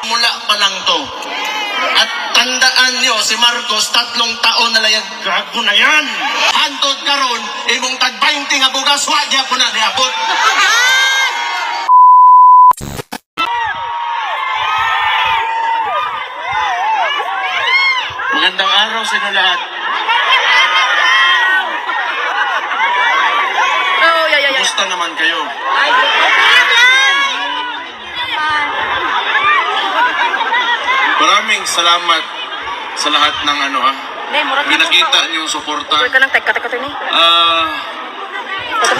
Mula pa lang to. At tandaan nyo, si Marcos, 3 taon na lang yan. Gago na yan. Hantod karon, imong tag-20 nga bugas, wagya ko na niabot. Magandang araw sa inyo lahat. Kumusta naman kayo? Maraming salamat sa lahat ng pinakita niyong suporta.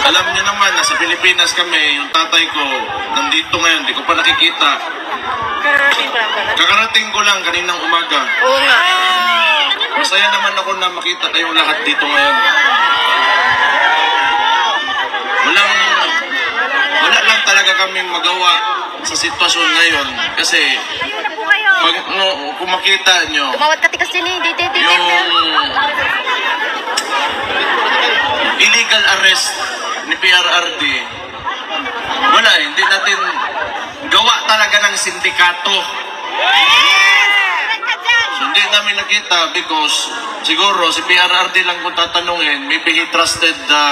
Alam niyo naman, nasa Pilipinas kami, yung tatay ko, nandito ngayon, di ko pa nakikita. Kakarating ko lang kaninang umaga. Oo nga. Masaya naman ako na makita kayong lahat dito ngayon. Wala lang talaga kaming magawa sa sitwasyon ngayon kasi kung makita nyo tumawad ka tikas din yung illegal arrest ni PRRD, wala hindi natin gawa talaga ng sindikato. So, hindi namin nakita because siguro si PRRD lang kung tatanungin, maybe he trusted the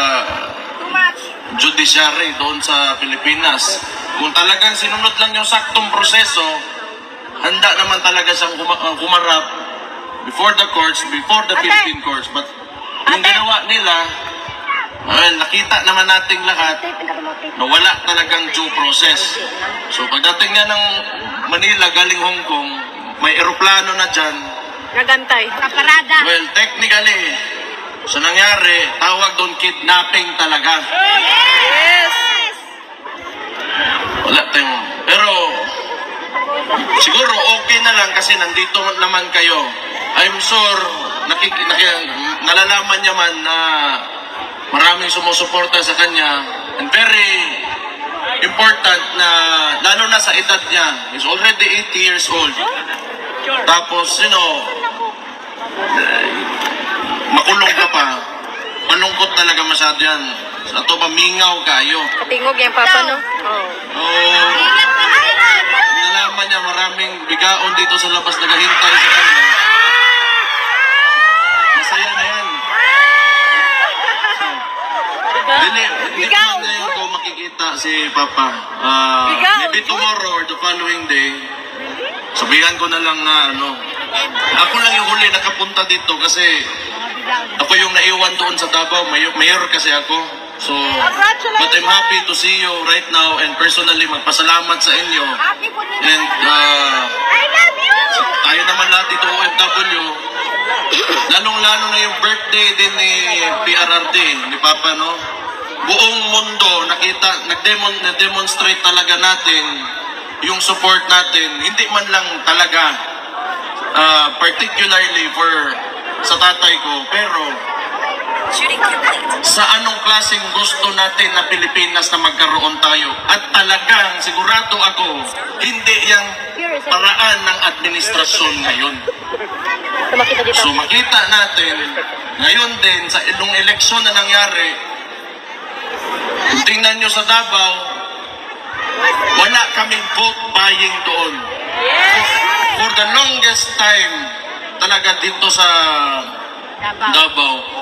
judiciary doon sa Pilipinas. Kung talagang sinunod lang yung saktong proseso, handa naman talaga siyang humarap before the courts, before the Philippine courts. But yung ginawa nila, nakita naman nating lahat na wala talagang due process. So pagdating nga ng Manila galing Hong Kong, may eroplano na dyan. Nagantay. Kaparada. Well, technically, sa nangyari, tawag doon kidnapping talaga. Yes! Wala tayong... Pero, siguro okay na lang kasi nandito naman kayo. I'm sure, nalalaman niya man na maraming sumusuporta sa kanya. And very important na, lalo na sa edad niya, he's already 80 years old. Tapos, makulong ka pa. Malungkot talaga masyado yan. Sa ito ba, mingaw kayo. Katingog yung papa, no? Nalaman niya maraming bigaon dito sa labas naghahintay sa kanya. Masaya na yan. Hindi pa man ngayon ko makikita si Papa. Maybe tomorrow or the following day, sabihan ko na lang na ako lang yung huli nakapunta dito kasi ako yung naiwan doon sa Davao, mayor kasi ako. So, but I'm happy to see you right now and personally magpasalamat sa inyo. And tayo naman lahat dito OFW, lalong-lalo na yung birthday din ni PRRD, ni Papa, no? Buong mundo nag-demonstrate talaga natin yung support natin, hindi man lang talaga particularly sa tatay ko, pero sa anong klaseng gusto natin na Pilipinas na magkaroon tayo. At talagang sigurado ako, hindi yung paraan ng administrasyon ngayon. So makita natin, ngayon din, sa ilong eleksyon na nangyari, kung tingnan nyo sa Davao, wala kaming vote buying doon. For the longest time, talaga dito sa Davao,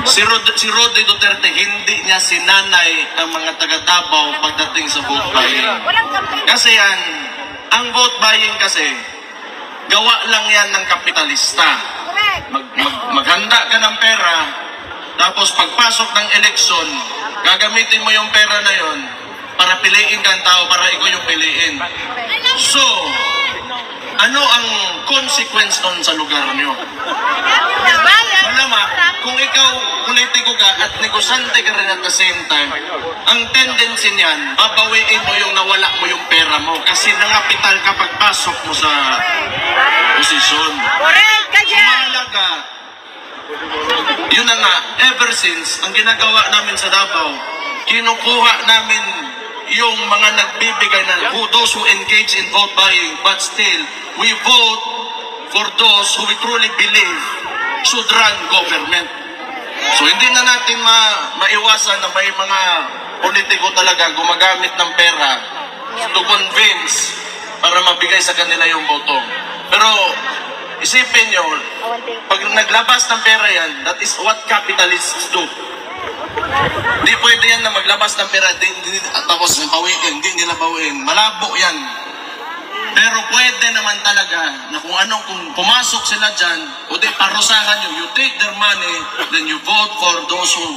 si Rody Duterte, hindi niya sinanay ang mga taga-Davao pagdating sa vote buying. Kasi yan, ang vote buying kasi, gawa lang yan ng kapitalista. Maghanda ka ng pera, tapos pagpasok ng eleksyon, gagamitin mo yung pera na yon para piliin kang tao, para ikaw yung piliin. So, ano ang consequence nun sa lugar nyo? Malama, kung ikaw politiko ka at negosante ka rin at the same time, ang tendency niyan, babawiin mo yung nawala mo yung pera mo kasi nangapital ka pagpasok mo sa posisyon. Mahalaga. Yun na nga, ever since, ang ginagawa namin sa Davao, kinukuha namin yung mga nagbibigay na those who engage in vote buying, but still, we vote for those who we truly believe should run government. So hindi na natin maiwasan na may mga politiko talaga gumagamit ng pera to convince para mabigay sa kanila yung boto. Pero isipin nyo, pag naglabas ng pera yan, that is what capitalists do. Hindi pwede yan na maglabas ng pera, tapos bawiin, hindi nila bawiin. Malabo yan. Pero pwede naman talaga na kung pumasok sila dyan, o di parusahan nyo, you take their money, then you vote for those who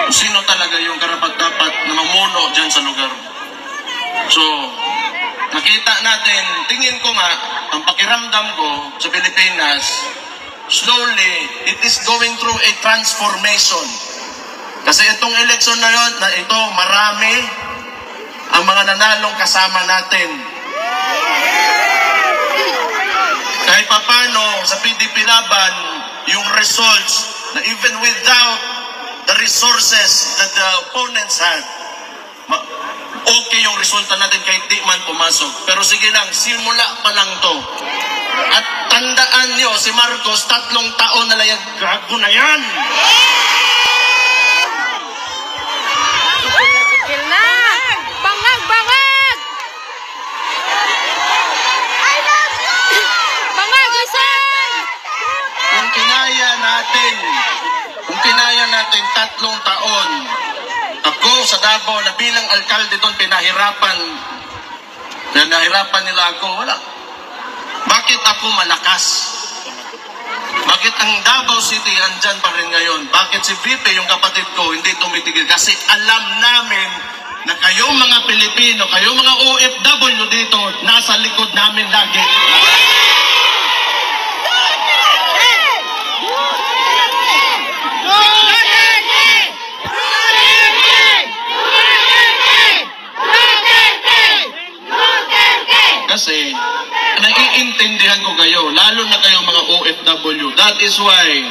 sino talaga yung karapat-dapat na mamuno dyan sa lugar. So, nakita natin, tingin ko nga, ang pakiramdam ko sa Pilipinas, slowly, it is going through a transformation. Kasi itong eleksyon na yun, na ito, marami ang mga nanalong kasama natin. Kahit papano, sa PDP Laban, yung results, na even without the resources that the opponents had, okay yung resulta natin kahit di man pumasok. Pero sige lang, simula pa lang to. At tandaan nyo, si Marcos, 3 taon na lang yung gago na yan. Tigil na! Bangag! Bangag! I love you! Bangag! Listen! Kung kinaya natin 3 taon, ako sa Davao na bilang alkalde doon, pinahirapan nila ako, wala. Bakit ako malakas? Bakit ang Davao City andyan pa rin ngayon? Bakit si VP, yung kapatid ko, hindi tumitigil? Kasi alam namin na kayong mga Pilipino, kayong mga OFW dito, nasa likod namin lagi. Kasi naiintindihan ko kayo, lalo na kayong mga OFW. That is why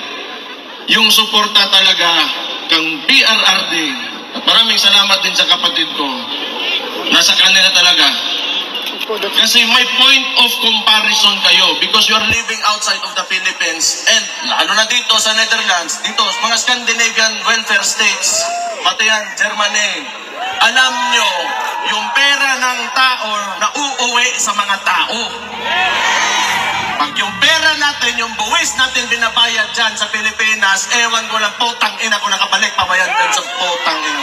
yung suporta talaga kang PRRD, at maraming salamat din sa kapatid ko, nasa kanila talaga. Kasi may point of comparison kayo because you are living outside of the Philippines and lalo na dito sa Netherlands, dito mga Scandinavian welfare states, pati yan Germany. Alam nyo, yung pera ng tao na uuwi sa mga tao. Pag yung pera natin, yung buwis natin binabayad dyan sa Pilipinas, ewan ko lang, putang ina ko nakabalik pabayad dyan sa putang ina.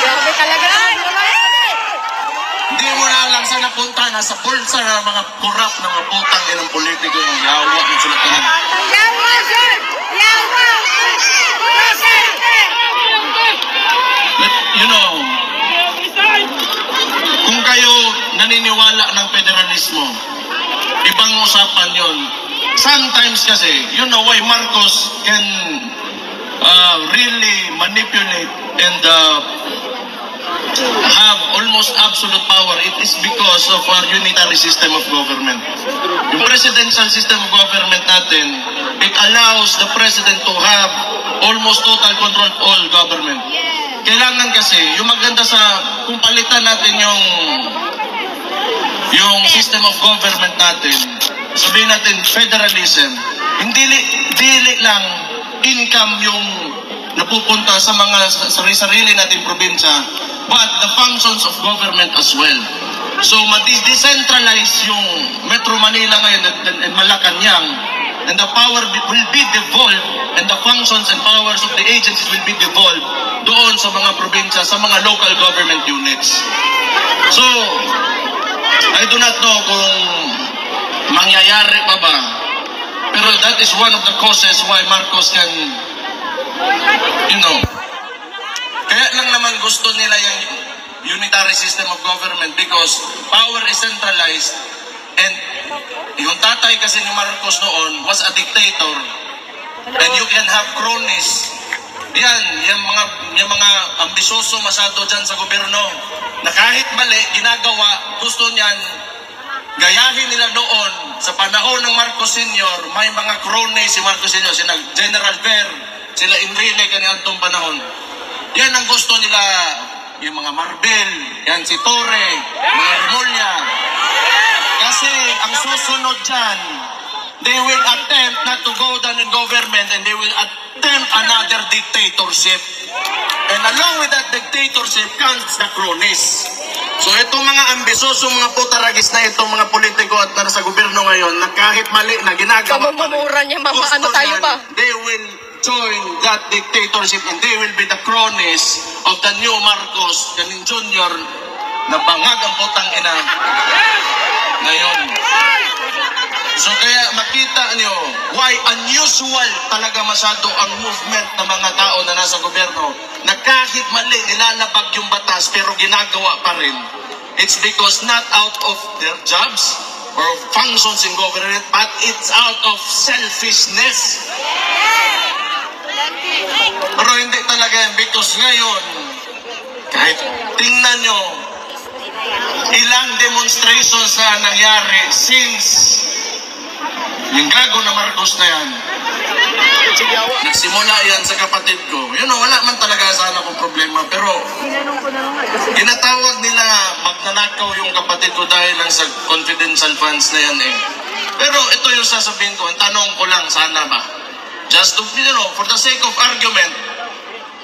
Grabe talaga naman. Hindi mo na alam saan napunta, nasa bulsa ng mga kurap ng mga putang inang politiko yung yawa ng sulatan. Yawa, sir! Yawa! You know, kung kayo naniniwala ng federalismo, ibang usapan yon. Sometimes kasi, you know why Marcos can really manipulate and have almost absolute power. It is because of our unitary system of government. Yung presidential system of government natin, it allows the president to have almost total control of all government. Kailangan kasi, yung maganda sa, kung palitan natin yung system of government natin, sabihin natin federalism, hindi dili lang income yung napupunta sa mga sarili natin probinsya, but the functions of government as well. So, ma-decentralize yung Metro Manila ngayon and Malacanang, and the power will be devolved, and the functions and powers of the agencies will be devolved doon sa mga probinsya, sa mga local government units. So, I do not know kung mangyayari pa ba, pero that is one of the causes why Marcos can, you know, kaya lang naman gusto nila yung unitary system of government because power is centralized and yung tatay kasi ni Marcos noon was a dictator and you can have cronies. Yung mga ambisyoso masyado dyan sa gobyerno na kahit mali, ginagawa, gusto niyan, gayahin nila noon sa panahon ng Marcos Sr., may mga cronies si Marcos Sr., sila General Ver, sila Enrile kaniadtong panahon. Yan ang gusto nila, yung mga Marbel, yan si Torre, mga Remulla. Kasi ang susunod dyan, they will attempt not to go down in government and they will attempt another dictatorship. And along with that dictatorship comes the cronies. So itong mga ambisyoso, mga putaragis na itong mga politiko at nasa gobyerno ngayon, na kahit mali na ginagawa, Mamamura niya, mama, gusto ano tayo niyan, ba? they will join that dictatorship and they will be the cronies of the new Marcos, kaning Junior, na bangag ang putang ina ngayon. So kaya makita niyo why unusual talaga masyado ang movement ng mga tao na nasa gobyerno, na kahit mali nilalabag yung batas pero ginagawa pa rin. It's because not out of their jobs or functions in government, but it's out of selfishness. Pero hindi talaga yan, because ngayon, kahit tingnan nyo, ilang demonstrations na nangyari since yung gago na Marcos na yan. Nagsimula yan sa kapatid ko. You know, wala man talaga sana akong problema, pero ginatawag nila magnanakaw yung kapatid ko dahil lang sa confidential funds na yan eh. Pero ito yung sasabihin ko, ang tanong ko lang, sana ba? Just to, you know, for the sake of argument,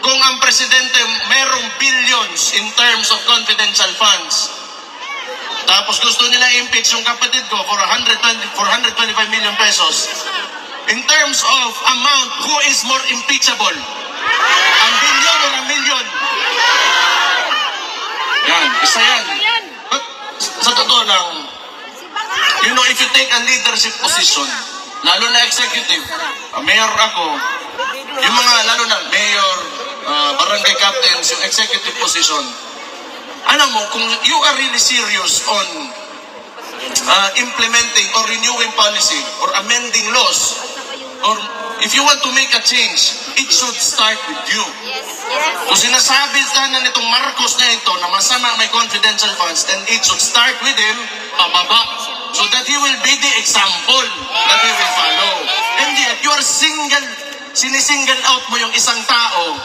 kung ang presidente merong billions in terms of confidential funds, tapos gusto nila impeach yung kapatid ko for 425 million pesos, in terms of amount, who is more impeachable? Ang billion o ang million? Yan, isa yan. But sa totoo lang, you know, if you take a leadership position, lalo na executive, mayor ako, yung mga lalo na mayor, barangay captains, yung executive position, alam mo, kung you are really serious on implementing or renewing policy or amending laws, or if you want to make a change, it should start with you. Kung sinasabi sana nitong Marcos na ito na masama may confidential funds, then it should start with him, pababa, so that he will be the example that we will follow. And yet, you are sinisingle out mo yung isang tao.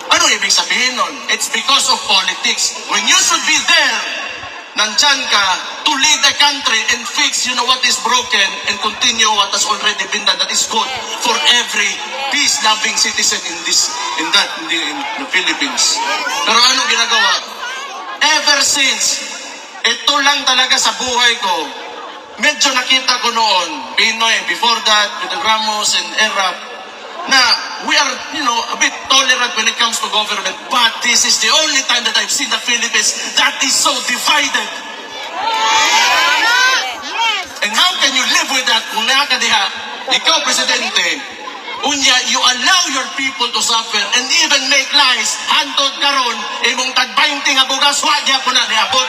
Ano ibig sabihin nun? It's because of politics. When you should be there, nandyan ka to lead the country and fix, you know, what is broken and continue what has already been done. That is good for every peace-loving citizen in the Philippines. Pero ano ginagawa? Ever since, ito lang talaga sa buhay ko, medyo nakita ko noon, Pinoy, before that, with the Ramos and Erap, na we are, you know, a bit tolerant when it comes to government, but this is the only time that I've seen the Philippines that is so divided. And how can you live with that kung nakakadiha, ikaw, Presidente, unya, you allow your people to suffer and even make lies, hantod karon, imong tag-20 nga bugas, wagya po na niabot.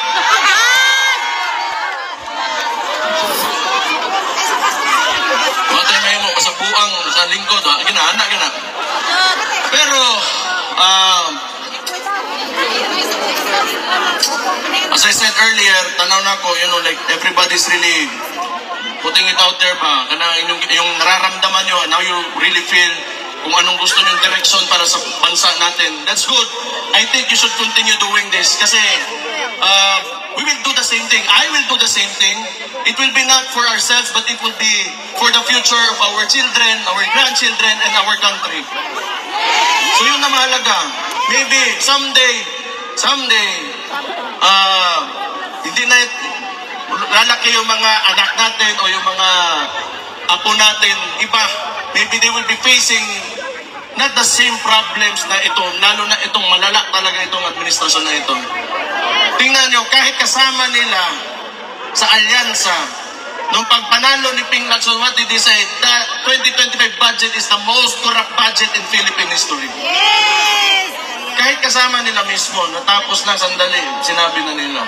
Matay may mo, masabuang sa lingkod, ginaana. Pero, as I said earlier, tanaw na ko, you know, like everybody's really putting it out there ba, yung nararamdaman nyo, now you really feel kung anong gusto nyo direction para sa bansa natin. That's good. I think you should continue doing this kasi we will do the same thing. I will do the same thing. It will be not for ourselves, but it will be for the future of our children, our grandchildren, and our country. So yun na mahalaga. Maybe someday, hindi na lalaki yung mga anak natin o yung mga apo natin, iba. Maybe they will be facing not the same problems na ito, lalo na itong malala talaga itong administrasyon na ito. Tingnan nyo, kahit kasama nila sa alyansa, nung pagpanalo ni Ping Lacson, what did he say? The 2025 budget is the most corrupt budget in Philippine history. Yes! Kahit kasama nila mismo, natapos na sandali, sinabi na nila.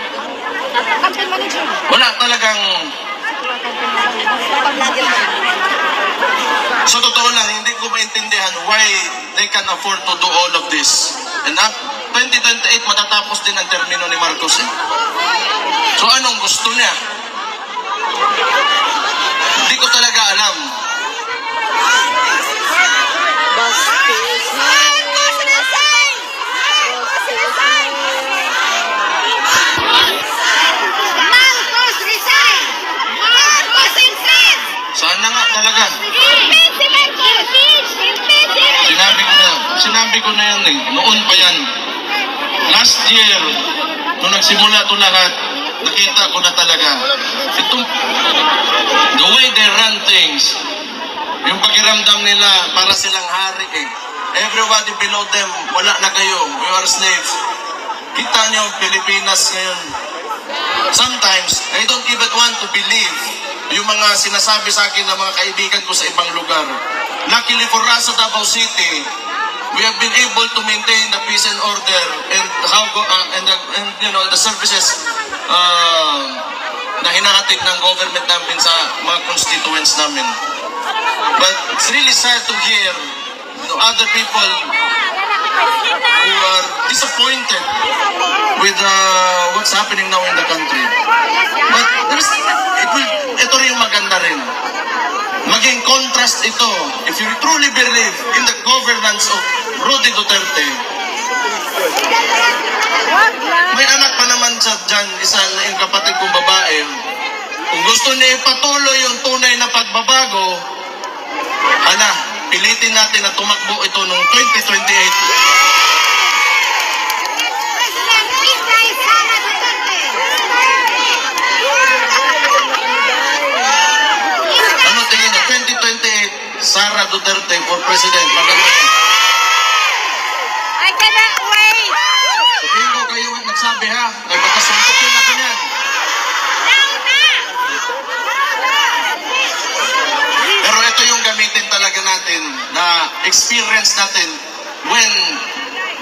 Wala talagang... Sa totoo lang, hindi ko maintindihan why they can afford to do all of this. And 2028, matatapos din ang termino ni Marcos. So anong gusto niya? Hindi ko talaga alam. Sana nga talaga. Sinabi ko na yan eh. Noon pa yan. Last year, nung nagsimula ito lahat, nakita ko na talaga, itong, the way they run things, yung pakiramdam nila, para silang hari eh. Everybody below them, wala na kayo, we are slaves. Kita niyo, Pilipinas ngayon. Sometimes, I don't even want to believe yung mga sinasabi sa akin ng mga kaibigan ko sa ibang lugar. Luckily for us sa Davao City, we have been able to maintain the peace and order and the services na hinahatid ng government namin sa mga constituents namin. But it's really sad to hear other people who are disappointed with what's happening now in the country. But ito rin yung maganda rin. Maging contrast ito. If you truly believe in the governance of Rudy Duterte, may anak pa naman siya dyan, isa na yung kapatid kong babae. Kung gusto niya ipatuloy yung tunay na pagbabago, pilitin natin na tumakbo ito noong 2028. Sara Duterte for President. I cannot wait. Sabihin ko kayo nagsabi ha. Ay baka suntukin ako yan. Pero ito yung gamitin talaga natin na experience natin when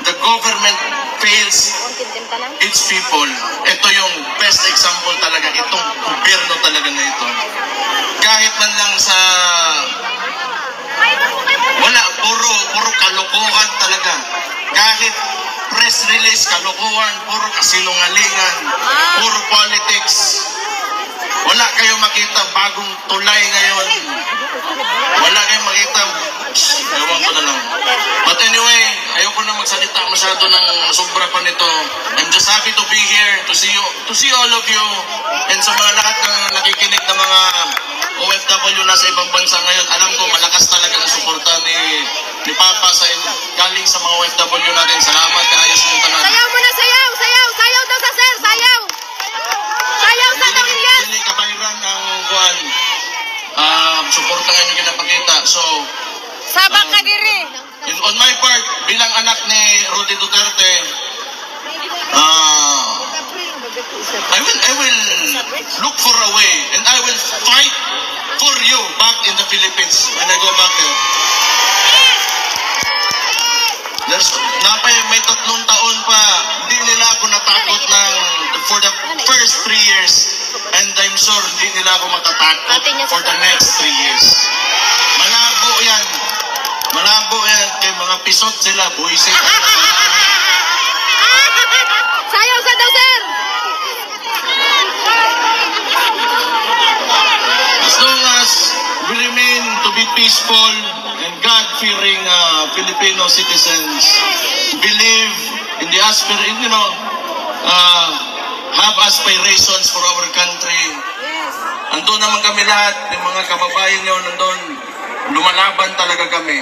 the government fails its people. Ito yung best example talaga. Itong gobyerno talaga na ito. Kahit man lang sa wala, puro kalokohan talaga. Kahit press release, kalokohan, puro kasinungalingan, puro politics. Wala kayo makita bagong tulay ngayon. Wala kayong makita. Ewan ko na lang. But anyway, ayoko na magsalita masyado ng sobra pa nito. I'm just happy to be here, to see all of you, and sa mga lahat ng nakikinig na mga OFW na sa ibang bansa ngayon. Alam ko malakas talaga ang suporta ni Papa galing sa mga OFW natin. Salamat, kaayos ng tanan. Sayaw mo na, sayaw! Sayaw! Sayaw daw sa sir! Sayaw! Sayaw sa Pangilian! Dili kabayran ang kuhan. Suporta ngayon yung kinapakita. So, Sabak ka diri! on my part, bilang anak ni Rudy Duterte, I will look for a way and I will fight for you back in the Philippines when I go back there. May 3 taon pa, hindi nila ako natakot for the first 3 years, and I'm sure hindi nila ako matatakot for the next 3 years. Malabo yan. Kay mga pisot sila, buwisit. Sayaw sa daw sir! As long as we remain to be peaceful and God-fearing Filipino citizens, believe in the have aspirations for our country. Andun naman kami lahat, yung mga kababayan nyo nandun, lumalaban talaga kami.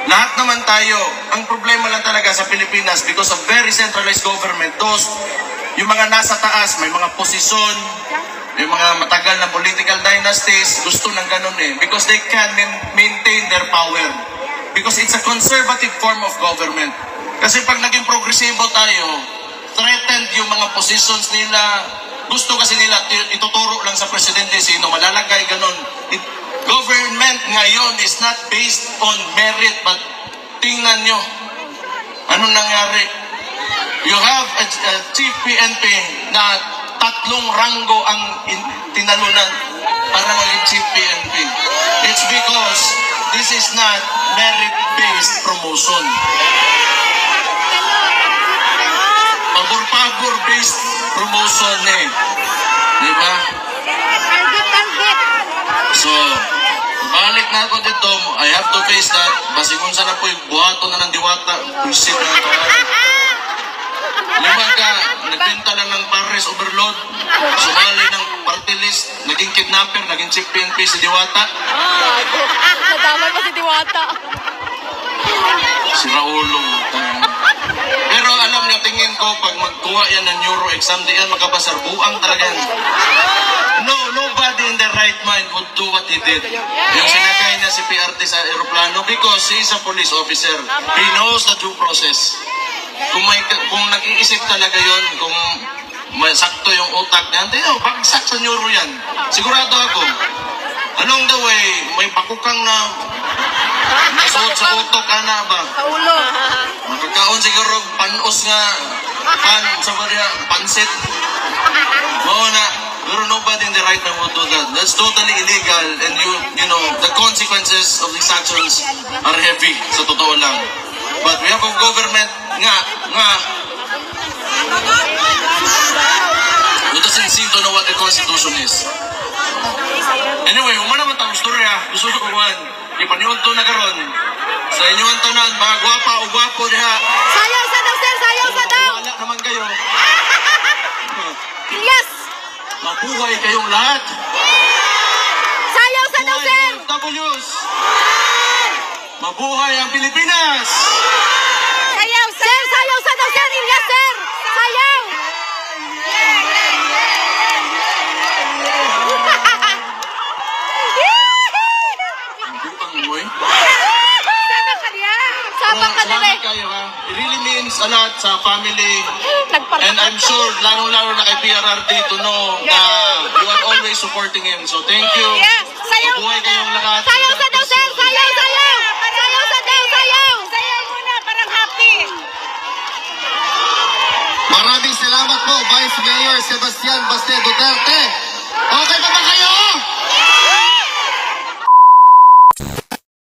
Lahat naman tayo, ang problema lang talaga sa Pilipinas, because of very centralized government, yung mga nasa taas, may mga posisyon, yung mga matagal na political dynasties, gusto ng ganun eh. Because they can maintain their power. Because it's a conservative form of government. Kasi pag naging progresibo tayo, threatened yung mga positions nila. Gusto kasi nila, ituturo lang sa presidente sino malalagay, ganun. Government ngayon is not based on merit, but tingnan nyo, anong nangyari? You have a chief PNP na 3 ranggo ang tinalunan para maging chief PNP. It's because this is not merit-based promotion. Pabor-pabor-based promotion eh. Diba? So, balik na ako dito, I have to face that. Basi kung sana po yung buhato na ng diwata, bullshit na ito. Limang ka, nagtinta lang ng Pares Overload, sumali ng party list, naging kidnapper, naging chief PNP si Diwata. Nadamay pa si Diwata. Si Raulo. Pero alam niyo, tingin ko, pag magkuha yan ng neuro exam, di yan makabasar. Buang talaga yan. No, nobody in their right mind would do what he did. Yung sinakay niya si PRT sa aeroplano because he is a police officer. He knows the due process. Kung nag-iisip talaga yon, kung may sakto yung utak niya, hindi, bagsak sa neuro yan. Sigurado ako. Along the way, may bakukang na nasuot sa utok, ana ba? Sa ulo. Magkakaon siguro panos nga, sa barya, pansit. Oo na, pero nobody in the right mind would do that. That's totally illegal, and you know, the consequences of these actions are heavy, sa totoo lang. But we have a government nga, who doesn't seem to know what the Constitution is. Anyway, umana man taong storya, gusto ko kuhan, ipaniunto na karon sa inyong tanan, mga gwapa o gwapo diha. Sayaw sa daw, sir! Sayaw sa daw! Wala naman kayo. Ilyas! Mabuhay kayong lahat. Sayaw sa daw, sir! W's. Mabuhay ang Pilipinas. Sayaw, sir! Sayaw sa daw, sir! Ilyas, sir! Sayaw! Butang boy. Sabang ka niya! Sabang ka Salamat nila kayo ha. It really means a lot sa family. Nagparang. And I'm sure, lalong-lalo na kay PRRD to know na you are always supporting him. So thank you. Yes! Sayaw Mabuhay muna! kayong lahat. Sayaw sa daw, sir! Sayaw, sayaw! Sayaw sa daw, sayaw! Sayaw muna, parang happy. Maraming salamat po, Vice Mayor Sebastian Baste Duterte. Okay pa ba kayo?